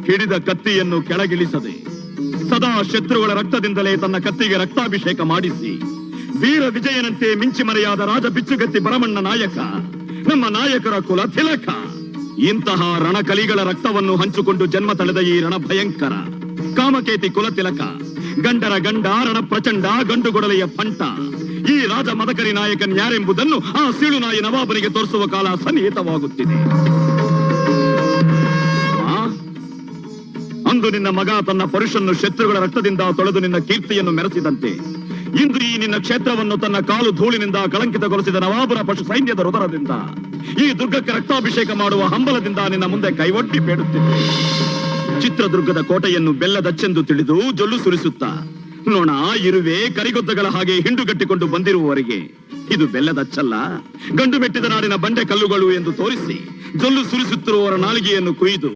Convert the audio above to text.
ಹಿಡಿದ ಕತ್ತಿಯನ್ನು ಕೆಳಗಿಳಿಸದೆ ಸದಾ ಶತ್ರುಗಳ ರಕ್ತದಿಂದಲೇ ತನ್ನ ಕತ್ತಿಗೆ ರಕ್ತಾಭಿಷೇಕ ಮಾಡಿಸಿ ವೀರ ವಿಜಯನಂತೆ ಮಿಂಚಿ ಮರೆಯಾದ ರಾಜ ಬಿಚ್ಚುಗತ್ತಿ ಭರಮಣ್ಣ ನಾಯಕ, ನಮ್ಮ ನಾಯಕರ ಕುಲ ತಿಲಕ. ಇಂತಹ ರಣಕಲಿಗಳ ರಕ್ತವನ್ನು ಹಂಚಿಕೊಂಡು ಜನ್ಮ ತಳೆದ ಈ ರಣ ಭಯಂಕರ ಕಾಮಕೇತಿ ಕುಲ ತಿಲಕ, ಗಂಡರ ಗಂಡ ರಣ ಪ್ರಚಂಡ ಗಂಡುಗೊಡಲೆಯ ಪಂಟ, ಈ ರಾಜ ಮದಕರಿ ನಾಯಕನ್ ಯಾರೆಂಬುದನ್ನು ಆ ಸೀಳುನಾಯಿ ನವಾಬನಿಗೆ ತೋರಿಸುವ ಕಾಲ ಸನ್ನಿಹಿತವಾಗುತ್ತಿದೆ. ಅಂದು ನಿನ್ನ ಮಗ ತನ್ನ ಪರುಷನ್ನು ಶತ್ರುಗಳ ರಕ್ತದಿಂದ ತೊಳೆದು ನಿನ್ನ ಕೀರ್ತಿಯನ್ನು ಮೆರೆಸಿದಂತೆ, ಇಂದು ಈ ನಿನ್ನ ಕ್ಷೇತ್ರವನ್ನು ತನ್ನ ಕಾಲು ಧೂಳಿನಿಂದ ಕಳಂಕಿತಗೊಳಿಸಿದ ನವಾಬರ ಪಶು ಸೈನ್ಯದ ಹೃದಯದಿಂದ ಈ ದುರ್ಗಕ್ಕೆ ರಕ್ತಾಭಿಷೇಕ ಮಾಡುವ ಹಂಬಲದಿಂದ ನಿನ್ನ ಮುಂದೆ ಕೈವೊಡ್ಡಿ ಬೇಡುತ್ತಿದ್ದೆ. ಚಿತ್ರದುರ್ಗದ ಕೋಟೆಯನ್ನು ಬೆಲ್ಲದಚ್ಚೆಂದು ತಿಳಿದು ಜೊಲ್ಲು ಸುರಿಸುತ್ತಾ ನೋಣ ಇರುವೆ ಕರಿಗೊದ್ದಗಳ ಹಾಗೆ ಹಿಂಡುಗಟ್ಟಿಕೊಂಡು ಬಂದಿರುವವರಿಗೆ ಇದು ಬೆಲ್ಲದಚ್ಚಲ್ಲ, ಗಂಡು ಮೆಟ್ಟಿದ ನಾಡಿನ ಬಂಡೆ ಕಲ್ಲುಗಳು ಎಂದು ತೋರಿಸಿ ಜೊಲ್ಲು ಸುರಿಸುತ್ತಿರುವವರ ನಾಲಿಗೆಯನ್ನು ಕುಯ್ದು